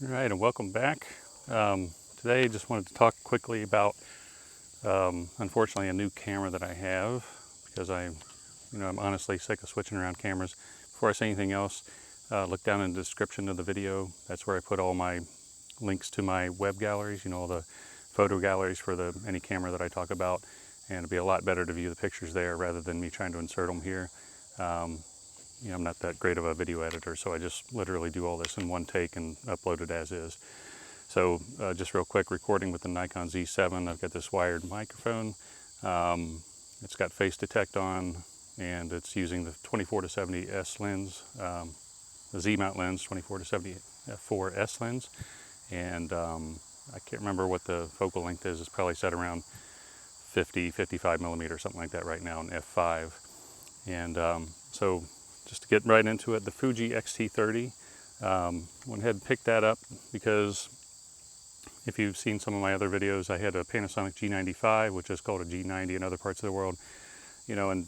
All right, and welcome back. Today, just wanted to talk quickly about, unfortunately, a new camera that I have because I'm honestly sick of switching around cameras. Before I say anything else, look down in the description of the video. That's where I put all my links to my web galleries. All the photo galleries for any camera that I talk about, and it'd be a lot better to view the pictures there rather than me trying to insert them here. I'm not that great of a video editor, so I just literally do all this in one take and upload it as is. So just real quick, recording with the Nikon Z7. I've got this wired microphone. It's got face detect on, and it's using the 24-70 S lens, the Z mount lens, 24-70 f4 S lens. And I can't remember what the focal length is. It's probably set around 50, 55 millimeter, something like that right now in f5. And so just to get right into it, the Fuji X-T30. Went ahead and picked that up because if you've seen some of my other videos, I had a Panasonic G95, which is called a G90 in other parts of the world. And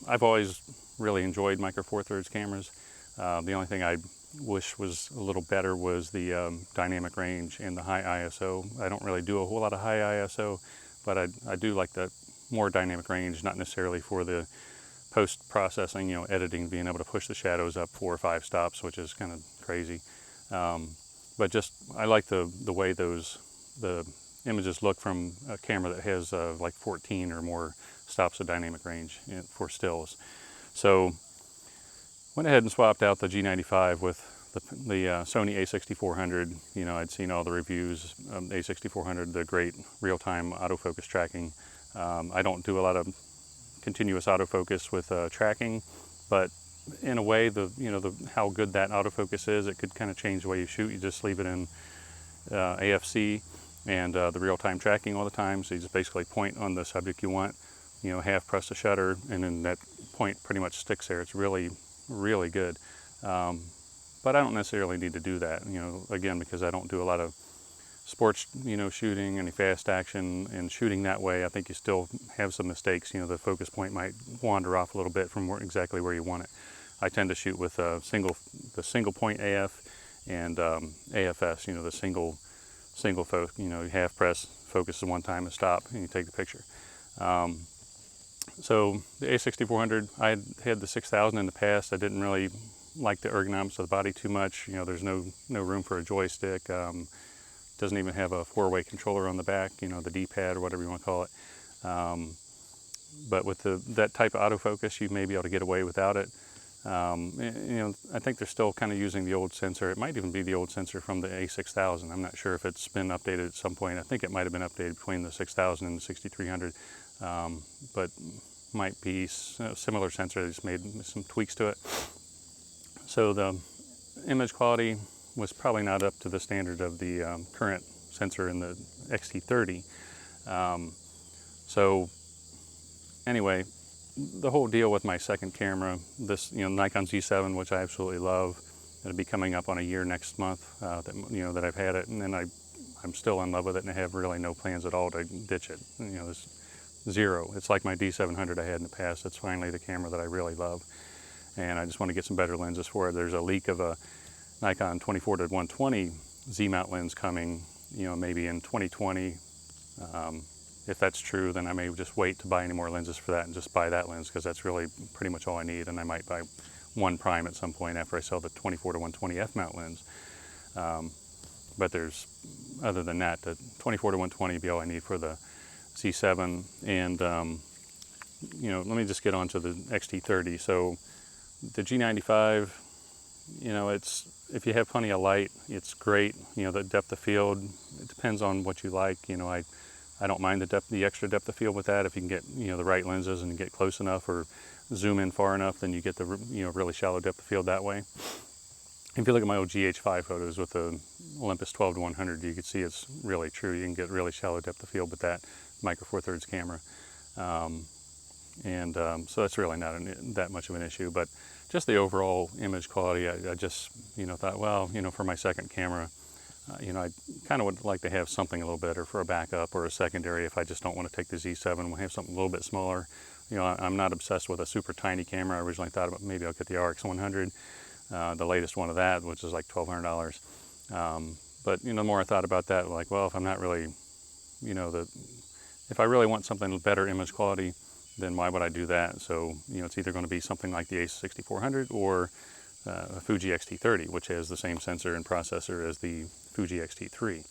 I've always really enjoyed Micro Four Thirds cameras. The only thing I wish was a little better was the dynamic range and the high ISO. I don't really do a whole lot of high ISO, but I do like the more dynamic range, not necessarily for the post-processing, editing, being able to push the shadows up 4 or 5 stops, which is kind of crazy. But just, I like the way the images look from a camera that has like 14 or more stops of dynamic range for stills. So went ahead and swapped out the G95 with the Sony a6400. I'd seen all the reviews, a6400, the great real-time autofocus tracking. I don't do a lot of continuous autofocus with tracking, but in a way, how good that autofocus is, it could kind of change the way you shoot. You just leave it in AFC and the real-time tracking all the time. So you just basically point on the subject you want, half press the shutter, and then that point pretty much sticks there. It's really, really good. But I don't necessarily need to do that, again, because I don't do a lot of sports, shooting, any fast action, and shooting that way, I think you still have some mistakes. The focus point might wander off a little bit from exactly where you want it. I tend to shoot with the single point AF and AFS, the single focus, you half press, focus the one time and stop, and you take the picture. So the A6400, I had the 6000 in the past. I didn't really like the ergonomics of the body too much. There's no room for a joystick. Doesn't even have a 4-way controller on the back, the D-pad or whatever you want to call it. But with that type of autofocus, you may be able to get away without it. I think they're still kind of using the old sensor. It might even be the old sensor from the A6000. I'm not sure if it's been updated at some point. I think it might have been updated between the 6000 and the 6300, but might be a similar sensor. They just made some tweaks to it. So the image quality was probably not up to the standard of the current sensor in the X-T30. So anyway, the whole deal with my second camera, this Nikon Z7, which I absolutely love, it'll be coming up on a year next month that I've had it, and then I'm still in love with it, and I have really no plans at all to ditch it. There's zero. It's like my D700 I had in the past. It's finally the camera that I really love, and I just want to get some better lenses for it. There's a leak of a Nikon 24-120 Z mount lens coming, maybe in 2020. If that's true, then I may just wait to buy any more lenses for that and just buy that lens, because that's really pretty much all I need. And I might buy one prime at some point after I sell the 24-120 F mount lens. But other than that, the 24-120 would be all I need for the Z7. And let me just get on to the X-T30. So the G95, if you have plenty of light, it's great. The depth of field, it depends on what you like. I don't mind the extra depth of field with that. If you can get, the right lenses and get close enough or zoom in far enough, then you get the, really shallow depth of field that way. If you look at my old GH5 photos with the Olympus 12-100, you can see it's really true. You can get really shallow depth of field with that Micro Four Thirds camera. So that's really not that much of an issue. But just the overall image quality, I just, thought, well, for my second camera, I kind of would like to have something a little better for a backup or a secondary if I just don't want to take the Z7. We'll have something a little bit smaller. I'm not obsessed with a super tiny camera. I originally thought about maybe I'll get the RX100, the latest one of that, which is like $1,200. But the more I thought about that, like, well, if I'm not really, if I really want something better image quality, then why would I do that? So it's either going to be something like the a6400 or a Fuji X-T30, which has the same sensor and processor as the Fuji X-T3.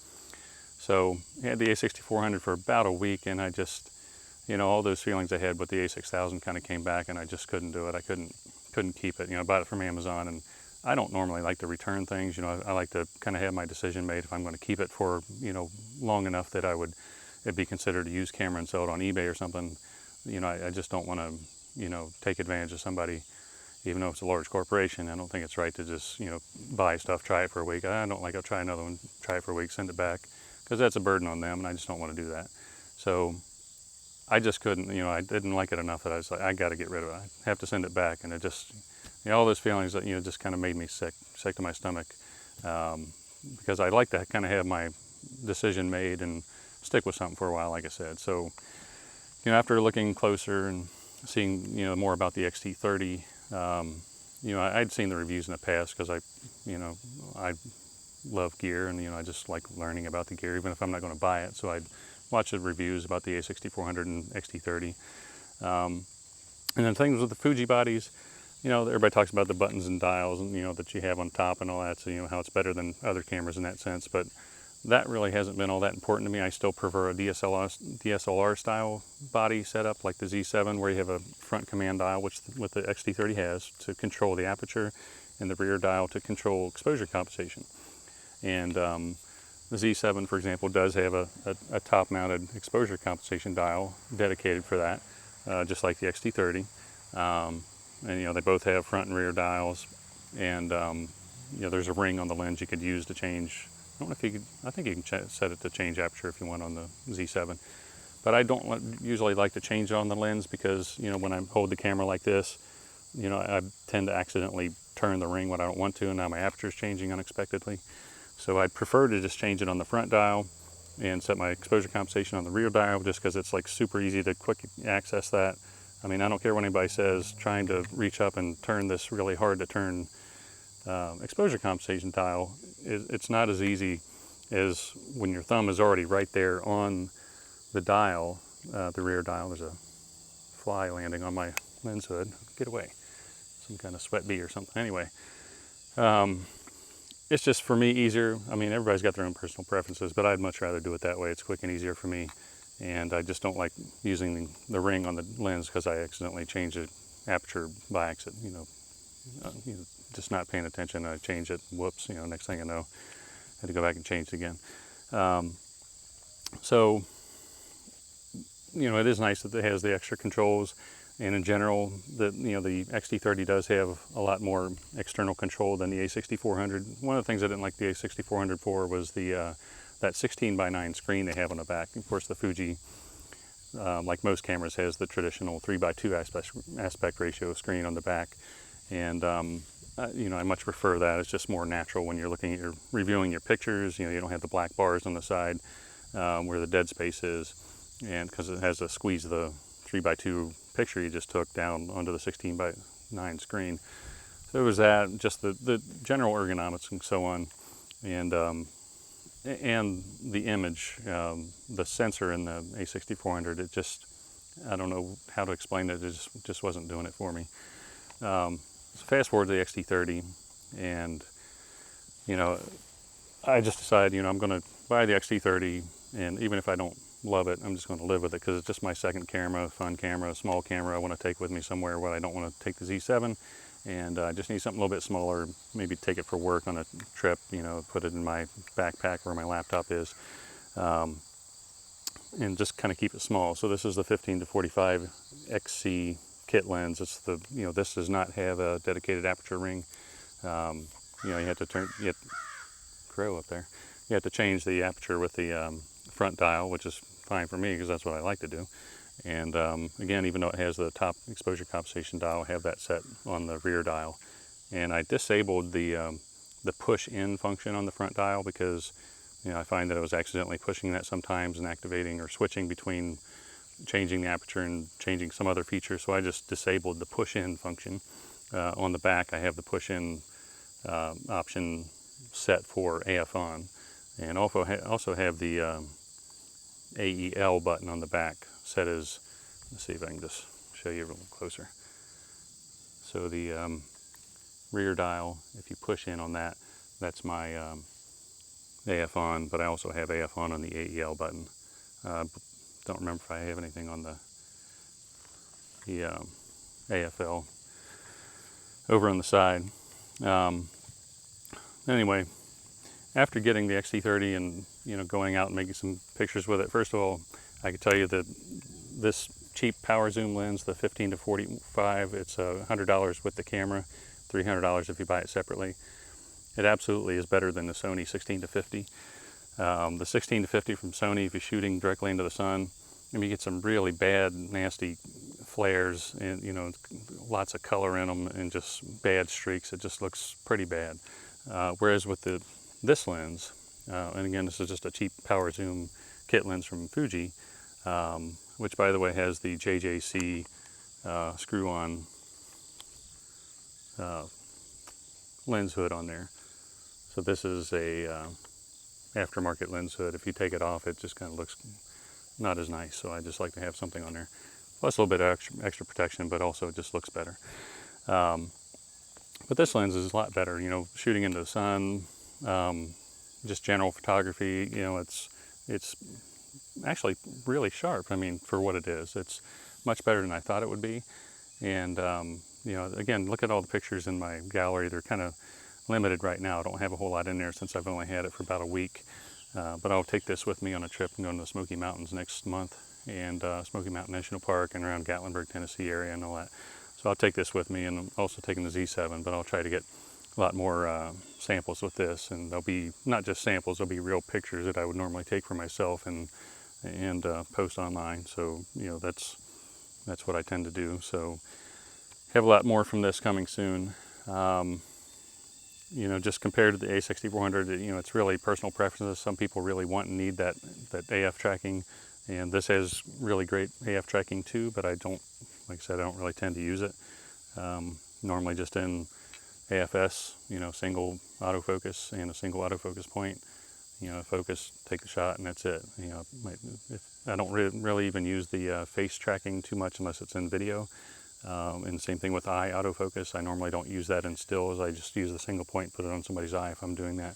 So I had the a6400 for about a week, and I just, all those feelings I had with the a6000 kind of came back, and I just couldn't do it. I couldn't keep it. I bought it from Amazon, and I don't normally like to return things. I like to kind of have my decision made if I'm going to keep it for, long enough that it'd be considered a used camera and sell it on eBay or something. I just don't want to, take advantage of somebody, even though it's a large corporation. I don't think it's right to just, buy stuff, try it for a week. I don't like, I'll try another one, try it for a week, send it back, because that's a burden on them, and I just don't want to do that. So I just couldn't, I didn't like it enough that I was like, I got to get rid of it. I have to send it back. And it just, all those feelings that, just kind of made me sick to my stomach, because I like to kind of have my decision made and stick with something for a while, like I said. So, after looking closer and seeing, more about the X-T30, I'd seen the reviews in the past because I love gear, and I just like learning about the gear, even if I'm not going to buy it. So I'd watch the reviews about the a6400 and X-T30, and then things with the Fuji bodies. Everybody talks about the buttons and dials, and that you have on top and all that. So how it's better than other cameras in that sense, but that really hasn't been all that important to me. I still prefer a DSLR style body setup like the Z7, where you have a front command dial, which what the X-T30 has, to control the aperture, and the rear dial to control exposure compensation. And the Z7, for example, does have a top-mounted exposure compensation dial dedicated for that, just like the X-T30. And they both have front and rear dials, and there's a ring on the lens you could use to change. I don't know if you could. I think you can set it to change aperture if you want on the Z7, but I don't usually like to change it on the lens, because when I hold the camera like this, I tend to accidentally turn the ring when I don't want to, and now my aperture is changing unexpectedly. So I'd prefer to just change it on the front dial and set my exposure compensation on the rear dial, just because it's like super easy to quick access that. I mean, I don't care what anybody says, trying to reach up and turn this really hard to turn exposure compensation dial, it's not as easy as when your thumb is already right there on the dial, the rear dial. There's a fly landing on my lens hood. Get away. Some kind of sweat bee or something. Anyway, it's just for me easier. I mean, everybody's got their own personal preferences, but I'd much rather do it that way. It's quick and easier for me. And I just don't like using the ring on the lens, because I accidentally change the aperture by accident, just not paying attention. I change it, whoops, next thing I know, I had to go back and change it again. So, it is nice that it has the extra controls, and in general, the X-T30 does have a lot more external control than the a6400. One of the things I didn't like the a6400 for was the that 16:9 screen they have on the back. Of course, the Fuji, like most cameras, has the traditional 3:2 aspect ratio screen on the back, and I much prefer that. It's just more natural when you're reviewing your pictures. You don't have the black bars on the side where the dead space is, and because it has to squeeze the 3:2 picture you just took down onto the 16:9 screen. So it was that, just the general ergonomics and so on, and the image, the sensor in the a6400, it just, I don't know how to explain it, it just wasn't doing it for me. So fast forward to the X-T30, and I just decided, I'm going to buy the X-T30, and even if I don't love it, I'm just going to live with it, because it's just my second camera, fun camera, small camera I want to take with me somewhere where I don't want to take the Z7, and I just need something a little bit smaller, maybe take it for work on a trip, put it in my backpack where my laptop is, and just kind of keep it small. So this is the 15-45 XC kit lens. It's this does not have a dedicated aperture ring. You have to crow up there. You have to change the aperture with the front dial, which is fine for me because that's what I like to do. And again, even though it has the top exposure compensation dial, I have that set on the rear dial. And I disabled the push-in function on the front dial because I find that I was accidentally pushing that sometimes and activating or switching between changing the aperture and changing some other feature. So I just disabled the push-in function. On the back, I have the push-in option set for AF on. and also have the AEL button on the back set as, let's see if I can just show you a little closer. So the rear dial, if you push in on that, that's my AF on, but I also have AF on the AEL button. Don't remember if I have anything on the AFL over on the side. Anyway, after getting the XT30 and going out and making some pictures with it, first of all, I can tell you that this cheap power zoom lens, the 15 to 45, it's $100 with the camera, $300 if you buy it separately. It absolutely is better than the Sony 16 to 50. The 16 to 50 from Sony, if you're shooting directly into the sun, I mean, you get some really bad, nasty flares, and lots of color in them, and just bad streaks. It just looks pretty bad. Whereas with this lens, and again, this is just a cheap power zoom kit lens from Fuji, which by the way has the JJC screw-on lens hood on there. So this is a aftermarket lens hood. If you take it off, it just kind of looks not as nice. So I just like to have something on there. Plus a little bit of extra protection, but also it just looks better. But this lens is a lot better, shooting into the sun, just general photography, it's actually really sharp. I mean, for what it is, it's much better than I thought it would be. And, again, look at all the pictures in my gallery. They're kind of limited right now. I don't have a whole lot in there since I've only had it for about a week. But I'll take this with me on a trip and go to the Smoky Mountains next month, and Smoky Mountain National Park and around Gatlinburg, Tennessee area and all that. So I'll take this with me, and I'm also taking the Z7, but I'll try to get a lot more samples with this, and there'll be not just samples, there'll be real pictures that I would normally take for myself and post online. So that's what I tend to do. So have a lot more from this coming soon. Just compared to the A6400, it's really personal preferences. Some people really want and need that AF tracking, and this has really great AF tracking too, but I don't, like I said, I don't really tend to use it. Normally just in AFS, single autofocus and a single autofocus point. Focus, take the shot, and that's it. I don't really even use the face tracking too much unless it's in video. And the same thing with eye autofocus. I normally don't use that in stills. I just use the single point, put it on somebody's eye if I'm doing that.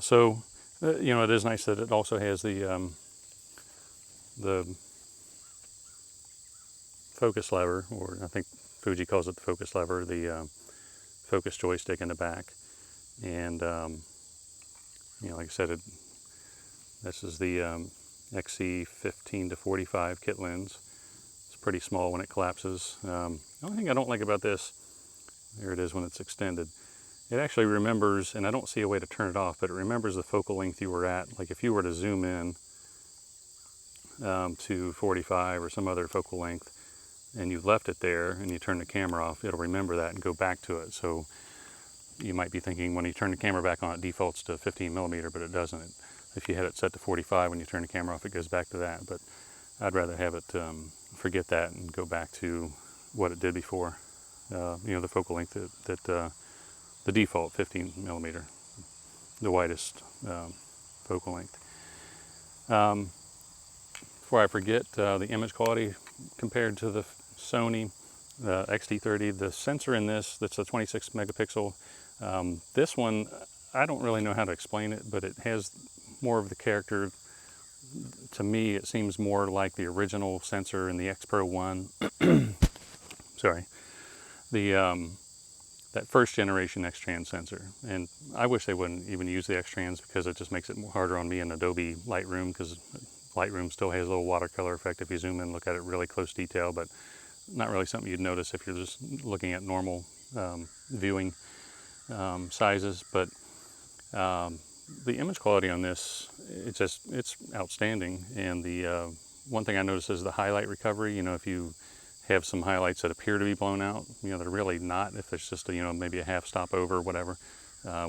So it is nice that it also has the focus lever, or I think Fuji calls it the focus lever, the focus joystick in the back. And like I said, this is the XC 15 to 45 kit lens. It's pretty small when it collapses. The only thing I don't like about this, there it is when it's extended, it actually remembers, and I don't see a way to turn it off, but it remembers the focal length you were at. Like if you were to zoom in to 45 or some other focal length, and you left it there and you turn the camera off, it'll remember that and go back to it. So you might be thinking when you turn the camera back on, it defaults to 15 millimeter, but it doesn't. If you had it set to 45, when you turn the camera off, it goes back to that. But I'd rather have it forget that and go back to what it did before. The focal length that the default 15 millimeter, the widest focal length. Before I forget, the image quality compared to the Sony XT30, the sensor in this, that's a 26 megapixel. This one, I don't really know how to explain it, but it has more of the character. To me, it seems more like the original sensor in the X Pro 1. Sorry. That first generation X-Trans sensor. And I wish they wouldn't even use the X-Trans, because it just makes it harder on me in Adobe Lightroom, because Lightroom still has a little watercolor effect if you zoom in and look at it really close detail, but not really something you'd notice if you're just looking at normal viewing sizes. But the image quality on this, it's outstanding. And the one thing I noticed is the highlight recovery. if you have some highlights that appear to be blown out, they're really not. If it's just maybe a half stop over or whatever,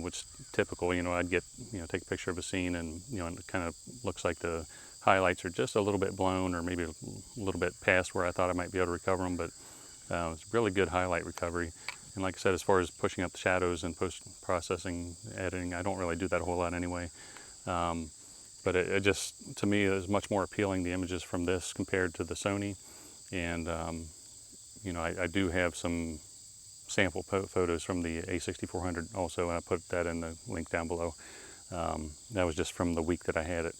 which typical, I'd get, take a picture of a scene, and and it kind of looks like the highlights are just a little bit blown, or maybe a little bit past where I thought I might be able to recover them. But it's really good highlight recovery. And like I said, as far as pushing up the shadows and post-processing editing, I don't really do that a whole lot anyway. But it just, to me, is much more appealing, the images from this compared to the Sony. And, you know, I do have some sample photos from the A6400 also, and I put that in the link down below. That was just from the week that I had it.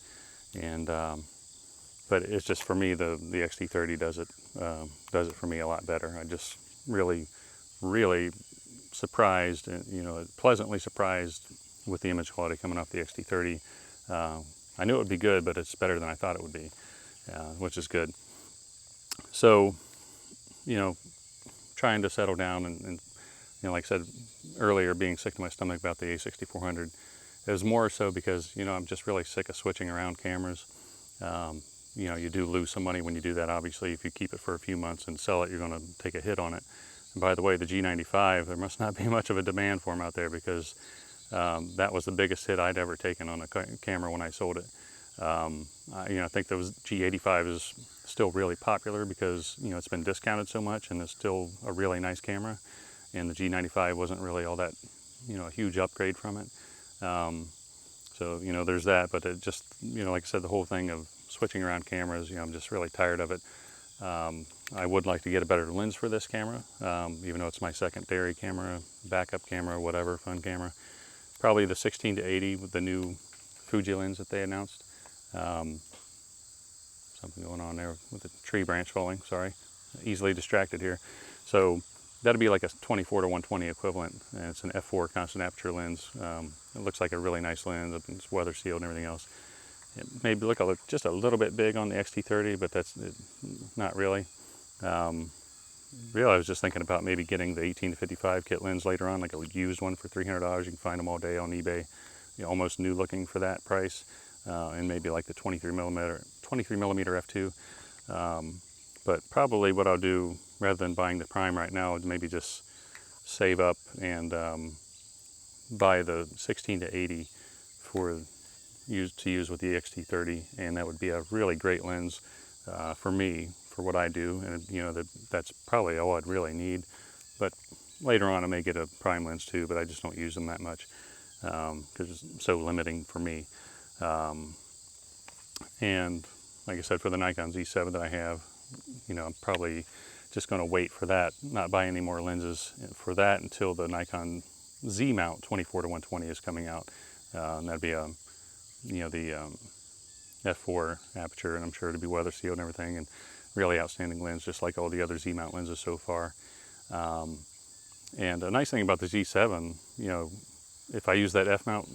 And, but it's just, for me, the X-T30 does it for me a lot better. I just really surprised, you know, pleasantly surprised with the image quality coming off the X-T30. I knew it would be good, but it's better than I thought it would be, which is good. So, you know, trying to settle down and you know, like I said earlier, being sick to my stomach about the A6400, it was more so because, you know, I'm just really sick of switching around cameras. You know, you do lose some money when you do that, obviously. If you keep it for a few months and sell it, you're going to take a hit on it. And by the way, the G95, there must not be much of a demand for them out there, because that was the biggest hit I'd ever taken on a camera when I sold it. You know, I think those G85 is still really popular because, you know, it's been discounted so much and it's still a really nice camera. And the G95 wasn't really all that, you know, a huge upgrade from it. So, you know, there's that, but it just, you know, like I said, the whole thing of switching around cameras, you know, I'm just really tired of it. I would like to get a better lens for this camera, even though it's my secondary camera, backup camera, whatever, fun camera. Probably the 16-80 with the new Fuji lens that they announced. Something going on there with the tree branch falling, sorry. Easily distracted here. So that'd be like a 24-120 equivalent, and it's an f4 constant aperture lens. It looks like a really nice lens, it's weather sealed and everything else. It maybe look just a little bit big on the X-T30, but that's not really. Really, I was just thinking about maybe getting the 18-55 kit lens later on, like a used one for $300. You can find them all day on eBay, you know, almost new looking for that price, and maybe like the 23 millimeter f2. But probably what I'll do, rather than buying the prime right now, is maybe just save up and buy the 16-80 for to use with the X-T30, and that would be a really great lens for me, for what I do. And you know, that's probably all I'd really need. But later on I may get a prime lens too, but I just don't use them that much because it's so limiting for me. And like I said, for the Nikon Z7 that I have, you know, I'm probably just going to wait for that, not buy any more lenses for that until the Nikon Z mount 24-120 is coming out. And that'd be you know, the f4 aperture, and I'm sure it'll be weather sealed and everything, and really outstanding lens, just like all the other Z mount lenses so far. And a nice thing about the Z7, you know, if I use that f mount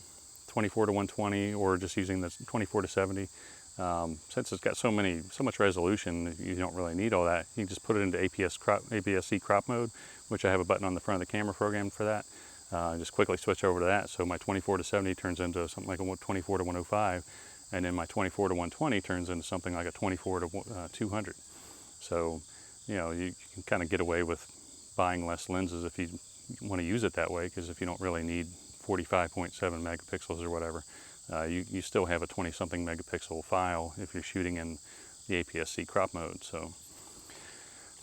24-120 or just using the 24-70, since it's got so much resolution, you don't really need all that. You can just put it into APS-C crop mode, which I have a button on the front of the camera programmed for that. Just quickly switch over to that. So my 24-70 turns into something like a 24-105, and then my 24-120 turns into something like a 24-200. So, you know, you can kind of get away with buying less lenses if you want to use it that way, because if you don't really need 45.7 megapixels or whatever, you still have a 20-something megapixel file if you're shooting in the APS-C crop mode. So,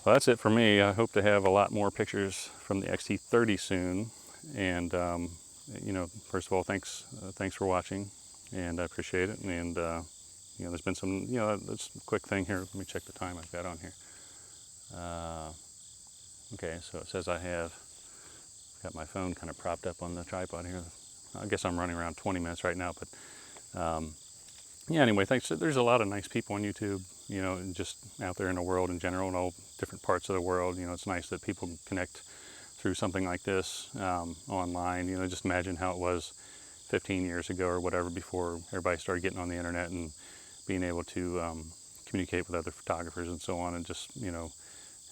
well, that's it for me. I hope to have a lot more pictures from the X-T30 soon. And you know, first of all, thanks for watching, and I appreciate it. And you know, there's been some, you know, that's a quick thing here. Let me check the time I've got on here. Okay, so it says I have got my phone kind of propped up on the tripod here. I guess I'm running around 20 minutes right now, but yeah, anyway, thanks. There's a lot of nice people on YouTube, you know, and just out there in the world in general, in all different parts of the world. You know, it's nice that people connect through something like this online. You know, just imagine how it was 15 years ago or whatever, before everybody started getting on the internet and being able to communicate with other photographers and so on, and just, you know,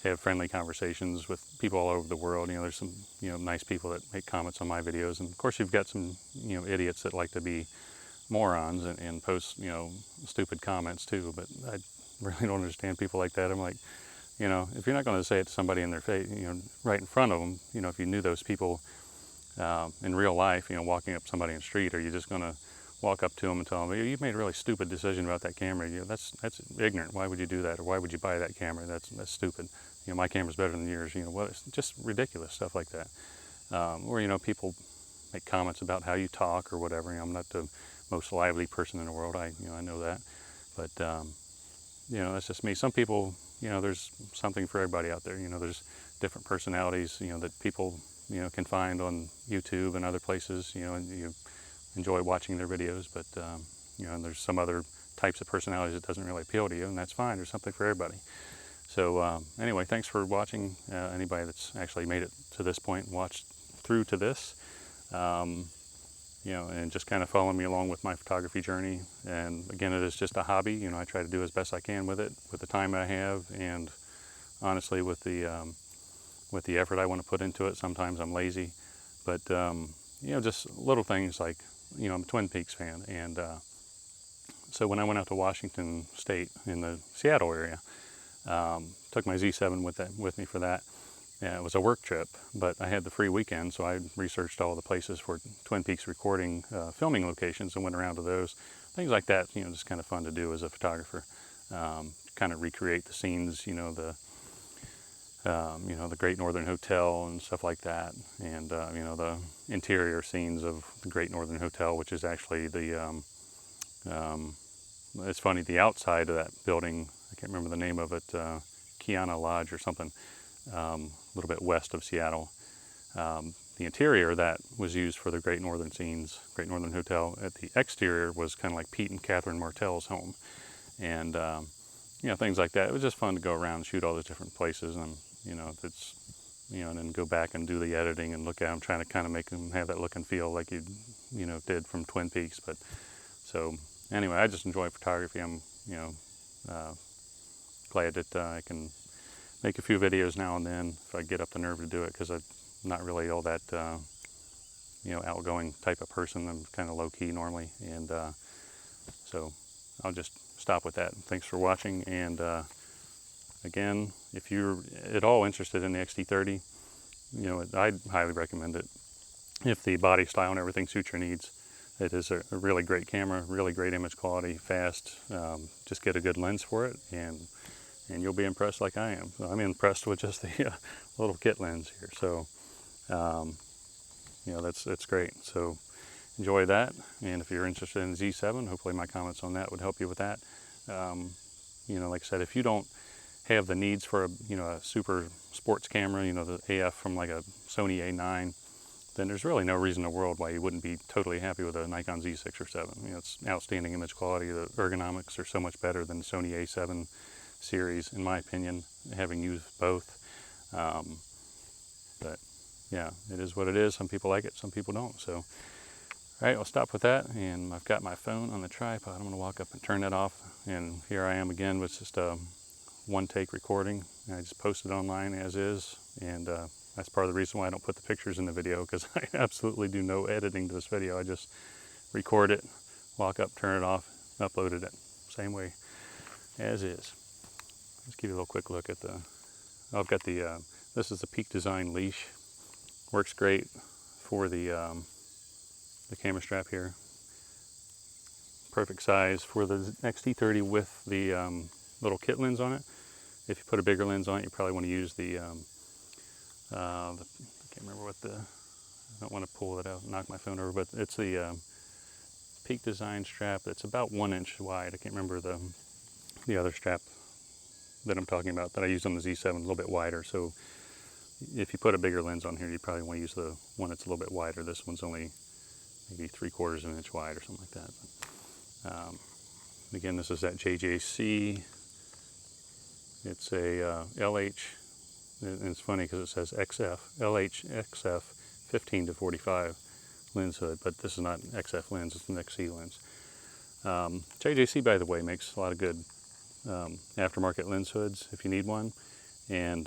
have friendly conversations with people all over the world. You know, there's some, you know, nice people that make comments on my videos, and of course you've got some, you know, idiots that like to be morons and post, you know, stupid comments too. But I really don't understand people like that. I'm like, you know, if you're not going to say it to somebody in their face, you know, right in front of them, you know, if you knew those people in real life, you know, walking up somebody in the street, are you just going to walk up to them and tell them, you've made a really stupid decision about that camera? You know, that's ignorant. Why would you do that? Or why would you buy that camera? That's stupid. my camera's better than yours. What? It's just ridiculous stuff like that. Or people make comments about how you talk or whatever. I'm not the most lively person in the world. I know that, but that's just me. Some people, there's something for everybody out there. There's different personalities, that people, can find on YouTube and other places, and you enjoy watching their videos. But and there's some other types of personalities that doesn't really appeal to you, and that's fine. There's something for everybody. So anyway, thanks for watching. Anybody that's actually made it to this point and watched through to this. And just kind of following me along with my photography journey. And again, it is just a hobby. I try to do as best I can with it, with the time I have, and honestly, with the effort I want to put into it. Sometimes I'm lazy, but just little things like, I'm a Twin Peaks fan, and so when I went out to Washington State in the Seattle area, took my Z7 with me for that. Yeah, it was a work trip, but I had the free weekend, so I researched all the places for Twin Peaks recording, filming locations, and went around to those. Things like that, just kind of fun to do as a photographer. Kind of recreate the scenes, the Great Northern Hotel and stuff like that, and the interior scenes of the Great Northern Hotel, which is actually the, it's funny, the outside of that building, I can't remember the name of it, Kiana Lodge or something. A little bit west of Seattle. The interior that was used for the Great Northern scenes, Great Northern Hotel. At the exterior was kind of like Pete and Catherine Martell's home, and things like that. It was just fun to go around and shoot all those different places, and it's and then go back and do the editing and look at them, trying to kind of make them have that look and feel like you did from Twin Peaks. But so anyway, I just enjoy photography. I'm glad that I can make a few videos now and then if I get up the nerve to do it, because I'm not really all that outgoing type of person. I'm kind of low-key normally, and so I'll just stop with that. Thanks for watching, and again, if you're at all interested in the XT30, I'd highly recommend it. If the body style and everything suits your needs, it is a really great camera, really great image quality, fast. Just get a good lens for it, and you'll be impressed like I am. I'm impressed with just the little kit lens here. So, that's great. So enjoy that. And if you're interested in Z7, hopefully my comments on that would help you with that. Like I said, if you don't have the needs for a super sports camera, the AF from like a Sony A9, then there's really no reason in the world why you wouldn't be totally happy with a Nikon Z6 or 7. It's outstanding image quality. The ergonomics are so much better than the Sony A7 series, in my opinion, having used both. But yeah, it is what it is. Some people like it, some people don't. So, all right, I'll stop with that. And I've got my phone on the tripod. I'm going to walk up and turn that off. And here I am again with just a one-take recording. I just posted it online as is. And that's part of the reason why I don't put the pictures in the video, because I absolutely do no editing to this video. I just record it, walk up, turn it off, uploaded it. Same way as is. Let's give you a little quick look at I've got this is the Peak Design leash. Works great for the camera strap here. Perfect size for the XT30 with the little kit lens on it. If you put a bigger lens on it, you probably want to use I can't remember what I don't want to pull it out and knock my phone over, but it's the Peak Design strap. It's about 1 inch wide. I can't remember the other strap that I'm talking about that I use on the Z7, a little bit wider. So if you put a bigger lens on here, you probably want to use the one that's a little bit wider. This one's only maybe 3/4 of an inch wide or something like that. But, again, this is that JJC. It's a LH, and it's funny because it says XF, LH XF 15 to 45 lens hood, but this is not an XF lens, it's an XC lens. JJC, by the way, makes a lot of good aftermarket lens hoods if you need one, and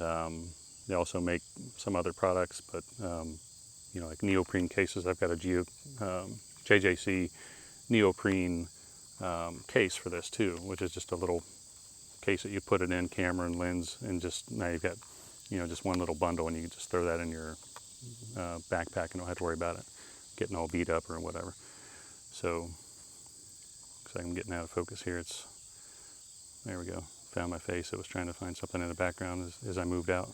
they also make some other products, but like neoprene cases. I've got a JJC neoprene case for this too, which is just a little case that you put it in, camera and lens, and just now you've got just one little bundle, and you can just throw that in your backpack and don't have to worry about it getting all beat up or whatever. So, looks like I'm getting out of focus here. There we go. found my face. It was trying to find something in the background as I moved out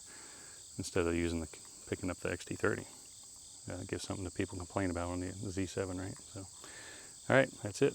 instead of picking up the XT30. Gives something that people complain about on the Z7, right? So, all right, that's it.